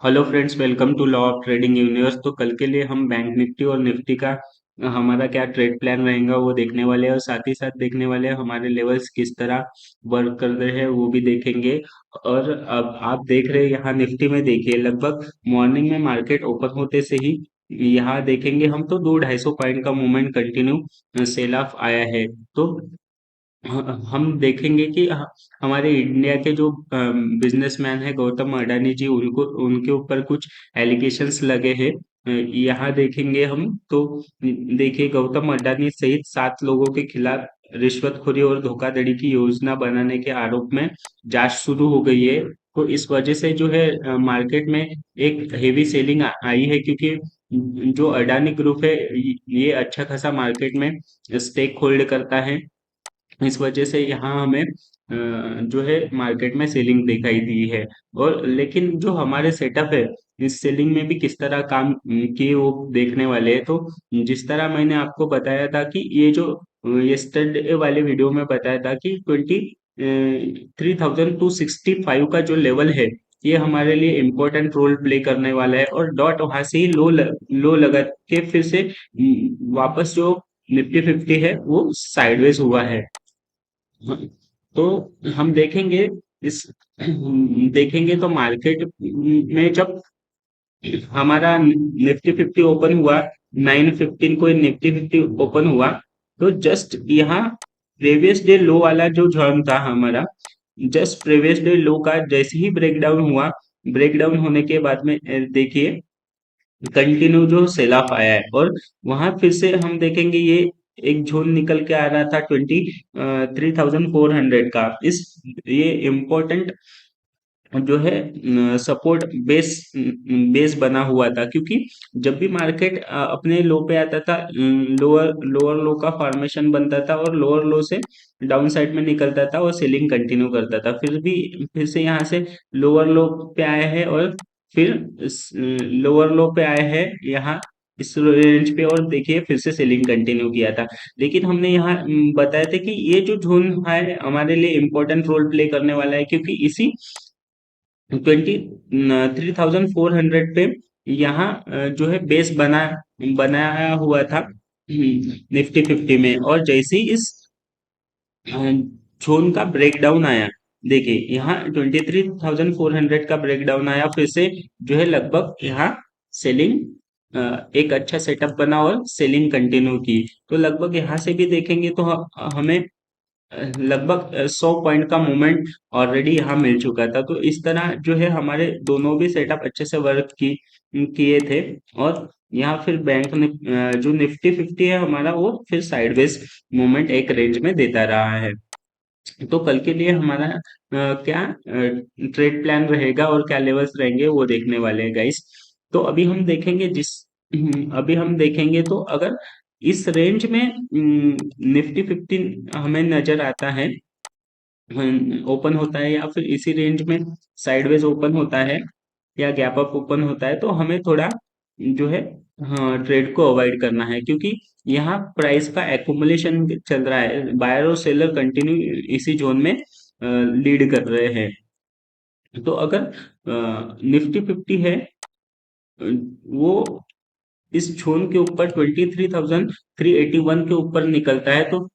Hello friends, welcome to law of trading universe. तो कल के लिए हम बैंक निफ्टी और निफ्टी का हमारा क्या ट्रेड प्लान रहेगा वो देखने वाले हैं, और साथ ही साथ देखने वाले हैं हमारे लेवल्स किस तरह वर्क कर रहे हैं वो भी देखेंगे। और अब आप देख रहे हैं यहाँ निफ्टी में, देखिए लगभग मॉर्निंग में मार्केट ओपन होते से ही यहाँ देखेंगे हम तो 200-250 पॉइंट का मूवमेंट कंटिन्यू सेल ऑफ आया है। तो हम देखेंगे कि हमारे इंडिया के जो बिजनेसमैन है गौतम अडानी जी, उनको उनके ऊपर कुछ एलिगेशंस लगे हैं। यहाँ देखेंगे हम तो देखिए गौतम अडानी सहित 7 लोगों के खिलाफ रिश्वतखोरी और धोखाधड़ी की योजना बनाने के आरोप में जांच शुरू हो गई है। तो इस वजह से जो है मार्केट में एक हेवी सेलिंग आई है, क्योंकि जो अडानी ग्रुप है ये अच्छा खासा मार्केट में स्टेक होल्ड करता है। इस वजह से यहाँ हमें जो है मार्केट में सेलिंग दिखाई दी है। और लेकिन जो हमारे सेटअप है इस सेलिंग में भी किस तरह काम किए वो देखने वाले हैं। तो जिस तरह मैंने आपको बताया था कि ये जो यस्टरडे वाले वीडियो में बताया था कि 23,265 का जो लेवल है ये हमारे लिए इम्पोर्टेंट रोल प्ले करने वाला है, और डॉट वहां से ही लो लगा के फिर से वापस जो निफ्टी 50 है वो साइडवेज हुआ है। हाँ, तो हम देखेंगे इस देखेंगे तो मार्केट में जब हमारा निफ्टी 50 ओपन हुआ 9:15 को निफ्टी 50 ओपन हुआ, तो जस्ट यहाँ प्रीवियस डे लो वाला जो जॉन था हमारा, जस्ट प्रीवियस डे लो का जैसे ही ब्रेकडाउन हुआ, ब्रेकडाउन होने के बाद में देखिए कंटिन्यू जो सेल ऑफ आया है। और वहां फिर से हम देखेंगे ये एक जोन निकल के आ रहा था 23,400 का। इस ये इम्पोर्टेंट जो है सपोर्ट बेस बना हुआ था, क्योंकि जब भी मार्केट अपने लो पे आता था लोअर लोअर लो का फॉर्मेशन बनता था, और लोअर लो से डाउन साइड में निकलता था और सेलिंग कंटिन्यू करता था। फिर से यहाँ से लोअर लो पे आए हैं, और फिर लोअर लो पे आए हैं यहाँ इस रेंज पे, और देखिए फिर से सेलिंग कंटिन्यू किया था। लेकिन हमने यहाँ बताया था कि ये जो जोन है हमारे लिए इम्पोर्टेंट रोल प्ले करने वाला है, क्योंकि इसी 23,400 पे यहाँ जो है बेस बनाया हुआ था निफ्टी 50 में। और जैसे ही इस जोन का ब्रेकडाउन आया, देखिए यहाँ 23,400 का ब्रेकडाउन आया, फिर से जो है लगभग यहाँ सेलिंग एक अच्छा सेटअप बना और सेलिंग कंटिन्यू की। तो लगभग यहाँ से भी देखेंगे तो हमें लगभग 100 पॉइंट का मूवमेंट ऑलरेडी यहाँ मिल चुका था। तो इस तरह जो है हमारे दोनों भी सेटअप अच्छे से वर्क किए थे। और यहाँ फिर जो निफ्टी 50 है हमारा वो फिर साइडवेज मूवमेंट एक रेंज में देता रहा है। तो कल के लिए हमारा क्या ट्रेड प्लान रहेगा और क्या लेवल्स रहेंगे वो देखने वाले हैं गाइस। तो अभी हम देखेंगे तो अगर इस रेंज में निफ्टी 15 हमें नजर आता है ओपन होता है, या फिर इसी रेंज में साइडवेज ओपन होता है या गैप अप ओपन होता है, तो हमें थोड़ा जो है हाँ ट्रेड को अवॉइड करना है, क्योंकि यहाँ प्राइस का एक्युमुलेशन चल रहा है। बायर और सेलर कंटिन्यू इसी जोन में लीड कर रहे हैं। तो अगर निफ्टी 50 है वो इस जोन के ऊपर 23,381 के ऊपर निकलता है, तो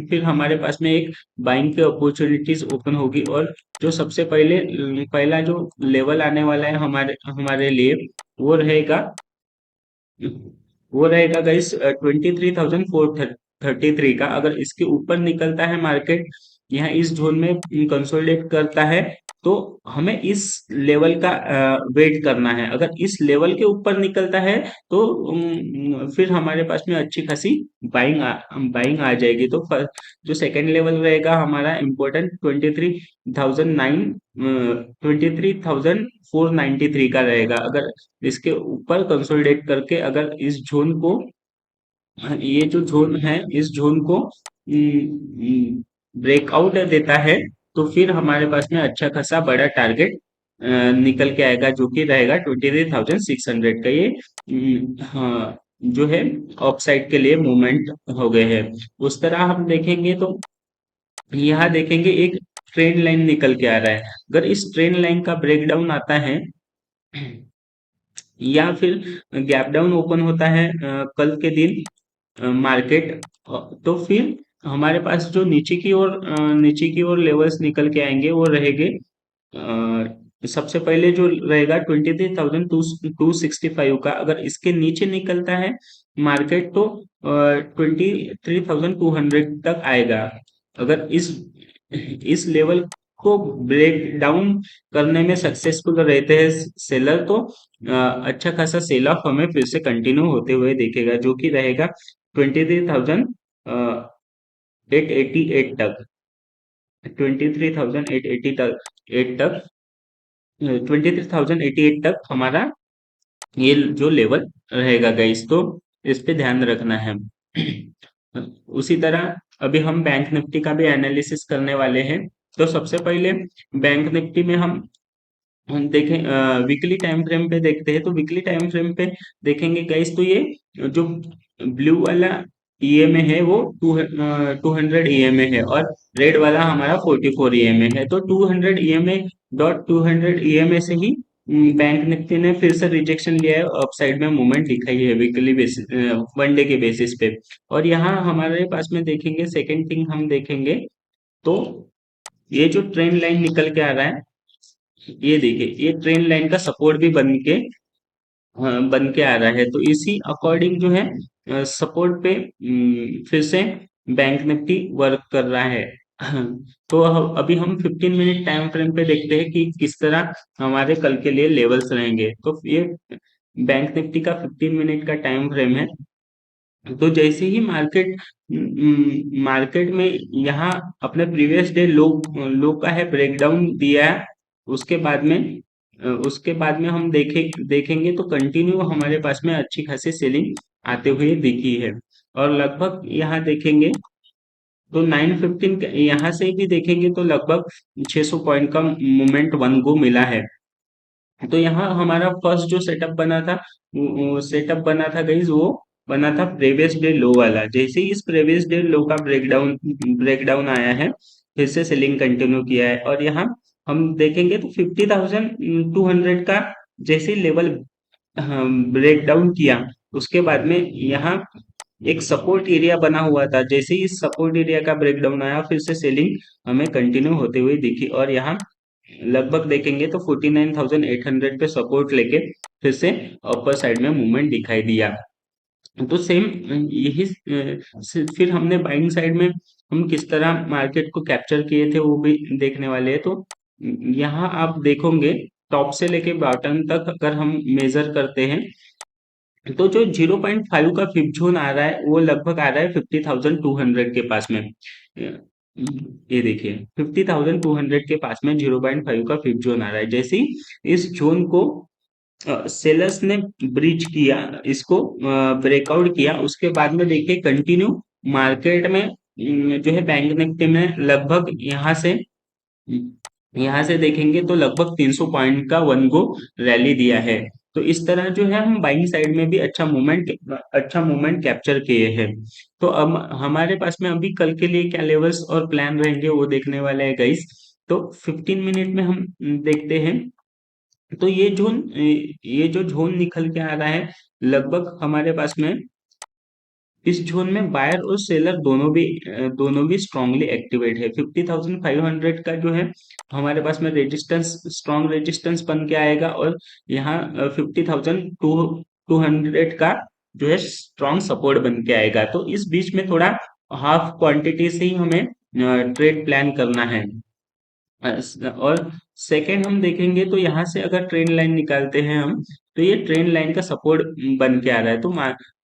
फिर हमारे पास में एक बाइंग के अपॉर्चुनिटीज ओपन होगी। और जो सबसे पहला जो लेवल आने वाला है हमारे हमारे लिए वो रहेगा वो रहेगा गाइस 23,433 का। अगर इसके ऊपर निकलता है मार्केट, यहाँ इस जोन में कंसोलिडेट करता है, तो हमें इस लेवल का वेट करना है। अगर इस लेवल के ऊपर निकलता है तो फिर हमारे पास में अच्छी खासी बाइंग आ जाएगी। तो जो सेकंड लेवल रहेगा हमारा इम्पोर्टेंट 23,493 का रहेगा। अगर इसके ऊपर कंसोलिडेट करके अगर इस जोन को ये जो जोन है इस जोन को ब्रेकआउट देता है, तो फिर हमारे पास में अच्छा खासा बड़ा टारगेट निकल के आएगा, जो कि रहेगा 23,600 का। ये हाँ जो है ऑफ साइड के लिए मूवमेंट हो गए हैं। उस तरह हम देखेंगे तो यहाँ देखेंगे एक ट्रेंड लाइन निकल के आ रहा है। अगर इस ट्रेंड लाइन का ब्रेकडाउन आता है या फिर गैप डाउन ओपन होता है कल के दिन मार्केट, तो फिर हमारे पास जो नीचे की ओर लेवल्स निकल के आएंगे वो रहेंगे। सबसे पहले जो रहेगा 23,265 का, अगर इसके नीचे निकलता है मार्केट तो 23,200 तक आएगा। अगर इस लेवल को ब्रेक डाउन करने में सक्सेसफुल रहते हैं सेलर, तो अच्छा खासा सेल ऑफ हमें फिर से कंटिन्यू होते हुए दिखेगा, जो कि रहेगा 23,888 तक। 23,880 तक 23,088 तक हमारा ये जो लेवल रहेगा गाइस, तो इस पे ध्यान रखना है। उसी तरह अभी हम बैंक निफ्टी का भी एनालिसिस करने वाले हैं। तो सबसे पहले बैंक निफ्टी में हम देखें, वीकली टाइम फ्रेम पे देखते हैं, तो वीकली टाइम फ्रेम पे देखेंगे गाइस, तो ये जो ब्लू वाला ईएमए है वो 200 ईएमए है, और रेड वाला हमारा 44 ईएमए है। तो 200 ईएमए डॉट 200 ईएमए से ही बैंक निफ्टी ने फिर से रिजेक्शन लिया है, अपसाइड में मूवमेंट दिखाई है वीकली बेसिस, वन डे के बेसिस पे। और यहाँ हमारे पास में देखेंगे, सेकेंड थिंग हम देखेंगे, तो ये जो ट्रेंड लाइन निकल के आ रहा है, ये देखिए, ये ट्रेन लाइन का सपोर्ट भी बन के आ रहा है। तो इसी अकॉर्डिंग जो है सपोर्ट पे फिर से बैंक निफ्टी वर्क कर रहा है। तो अभी हम 15 मिनट टाइम फ्रेम पे देखते हैं कि किस तरह हमारे कल के लिए लेवल्स रहेंगे। तो ये बैंक निफ्टी का 15 मिनट का टाइम फ्रेम है। तो जैसे ही मार्केट में यहाँ अपने प्रीवियस डे लो लो का है ब्रेकडाउन दिया है, उसके बाद में हम देखेंगे तो कंटिन्यू हमारे पास में अच्छी खासी सेलिंग आते हुए दिखी है। और लगभग यहाँ देखेंगे तो 915 यहाँ से भी देखेंगे तो लगभग 600 पॉइंट का मूवमेंट वन गो मिला है। तो यहाँ हमारा फर्स्ट जो सेटअप बना था गाइज, वो बना था प्रीवियस डे लो वाला। जैसे ही इस प्रीवियस डे लो का ब्रेकडाउन आया है, फिर से सेलिंग कंटिन्यू किया है, और यहाँ हम देखेंगे तो 50,200 का जैसे लेवल ब्रेकडाउन किया, उसके बाद में यहाँ एक सपोर्ट एरिया बना हुआ था। जैसे ही इस सपोर्ट एरिया का ब्रेकडाउन आया, फिर से सेलिंग हमें कंटिन्यू होते हुए दिखी, और यहाँ लगभग देखेंगे तो 49,800 पे सपोर्ट लेके फिर से अपर साइड में मूवमेंट दिखाई दिया। तो सेम यही फिर हमने बाइंग साइड में हम किस तरह मार्केट को कैप्चर किए थे वो भी देखने वाले हैं। तो यहाँ आप देखोगे, टॉप से लेके बॉटम तक अगर हम मेजर करते हैं, तो जो 0.5 का फिफ्थ जोन आ रहा है वो लगभग आ रहा है 50,200 के पास में। ये देखिए, 50,200 के पास में 0.5 का फिफ्थ जोन आ रहा है। जैसे ही इस जोन को सेलर्स ने ब्रीच किया, इसको ब्रेकआउट किया, उसके बाद में देखिए कंटिन्यू मार्केट में जो है बैंक निफ्टी में लगभग यहाँ से देखेंगे तो लगभग 300 पॉइंट का वन गो रैली दिया है। तो इस तरह जो है हम बाइंग साइड में भी अच्छा मूवमेंट कैप्चर किए हैं। तो अब हमारे पास में अभी कल के लिए क्या लेवल्स और प्लान रहेंगे वो देखने वाले हैं गाइस। तो 15 मिनट में हम देखते हैं। तो ये जो जोन निकल के आ रहा है, लगभग हमारे पास में इस जोन में बायर और सेलर दोनों भी स्ट्रांगली एक्टिवेट है। 50,500 का जो है हमारे पास में रेजिस्टेंस, स्ट्रांग रेजिस्टेंस बन के आएगा, और यहाँ 50,200 का जो है स्ट्रांग सपोर्ट बन के आएगा। तो इस बीच में थोड़ा हाफ क्वांटिटी से ही हमें ट्रेड प्लान करना है। और सेकंड हम देखेंगे तो यहाँ से अगर ट्रेंड लाइन निकालते हैं हम, तो ये ट्रेंड लाइन का सपोर्ट बन के आ रहा है। तो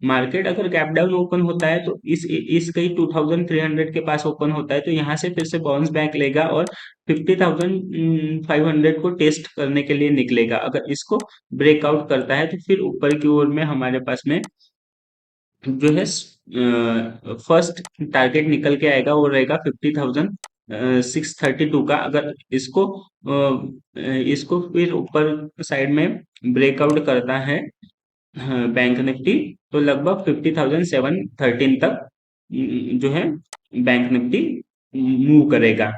मार्केट अगर गैप डाउन ओपन होता है तो इस कहीं 2,300 के पास ओपन होता है, तो यहाँ से फिर से बाउंस बैक लेगा और 50,500 को टेस्ट करने के लिए निकलेगा। अगर इसको ब्रेकआउट करता है तो फिर ऊपर की ओर में हमारे पास में जो है फर्स्ट टारगेट निकल के आएगा, वो रहेगा 50,632 का। अगर इसको फिर ऊपर साइड में ब्रेकआउट करता है बैंक निफ्टी, तो लगभग 50,713 तक जो है बैंक निफ्टी मूव करेगा।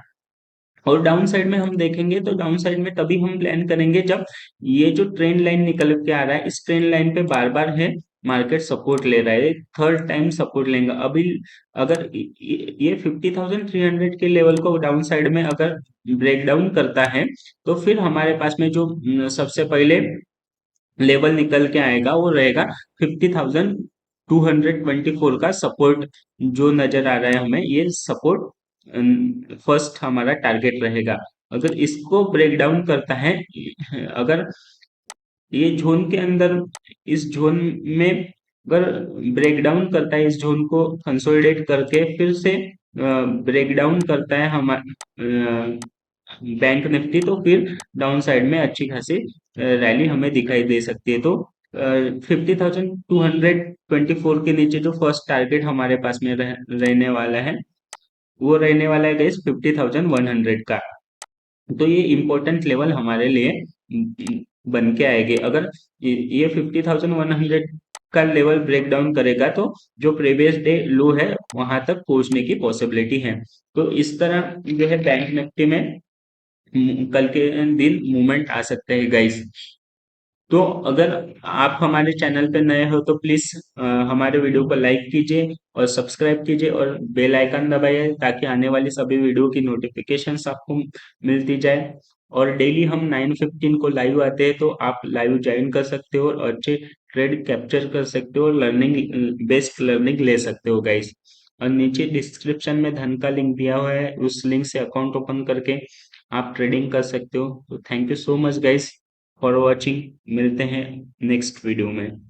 और डाउन साइड में हम देखेंगे तो डाउन साइड में तभी हम प्लान करेंगे जब ये जो ट्रेंड लाइन निकल के आ रहा है, इस ट्रेंड लाइन पे बार बार है मार्केट सपोर्ट ले रहा है, थर्ड टाइम सपोर्ट लेंगे अभी। अगर ये 50,300 के लेवल को डाउन साइड में अगर ब्रेक डाउन करता है, तो फिर हमारे पास में जो सबसे पहले लेवल निकल के आएगा वो रहेगा 50,224 का सपोर्ट, जो नजर आ रहा है हमें ये सपोर्ट फर्स्ट हमारा टारगेट रहेगा। अगर इसको ब्रेक डाउन करता है, अगर ये जोन के अंदर, इस जोन में अगर ब्रेक डाउन करता है, इस जोन को कंसोलिडेट करके फिर से ब्रेक डाउन करता है हमारा बैंक निफ्टी, तो फिर डाउन साइड में अच्छी खासी रैली हमें दिखाई दे सकती है। तो 50,224 के नीचे जो फर्स्ट टारगेट हमारे पास में रहने वाला है, वो रहने वाला है गाइस 50,100 का। तो ये इम्पोर्टेंट लेवल हमारे लिए बन के आएंगे। अगर ये 50,100 का लेवल ब्रेक डाउन करेगा, तो जो प्रीवियस डे लो है वहां तक पहुंचने की पॉसिबिलिटी है। तो इस तरह जो है बैंक निफ्टी में कल के दिन मूवमेंट आ सकते हैं गाइस। तो अगर आप हमारे चैनल पे नए हो तो प्लीज हमारे वीडियो को लाइक कीजिए और सब्सक्राइब कीजिए और बेल आइकन दबाइए, ताकि आने वाली सभी वीडियो की नोटिफिकेशंस आपको मिलती जाए। और डेली हम 9:15 को लाइव आते हैं, तो आप लाइव ज्वाइन कर सकते हो और अच्छे ट्रेड कैप्चर कर सकते हो और लर्निंग, बेस्ट लर्निंग ले सकते हो गाइस। और नीचे डिस्क्रिप्शन में धन का लिंक दिया हुआ है, उस लिंक से अकाउंट ओपन करके आप ट्रेडिंग कर सकते हो। तो thank you so much guys for watching. मिलते हैं नेक्स्ट वीडियो में।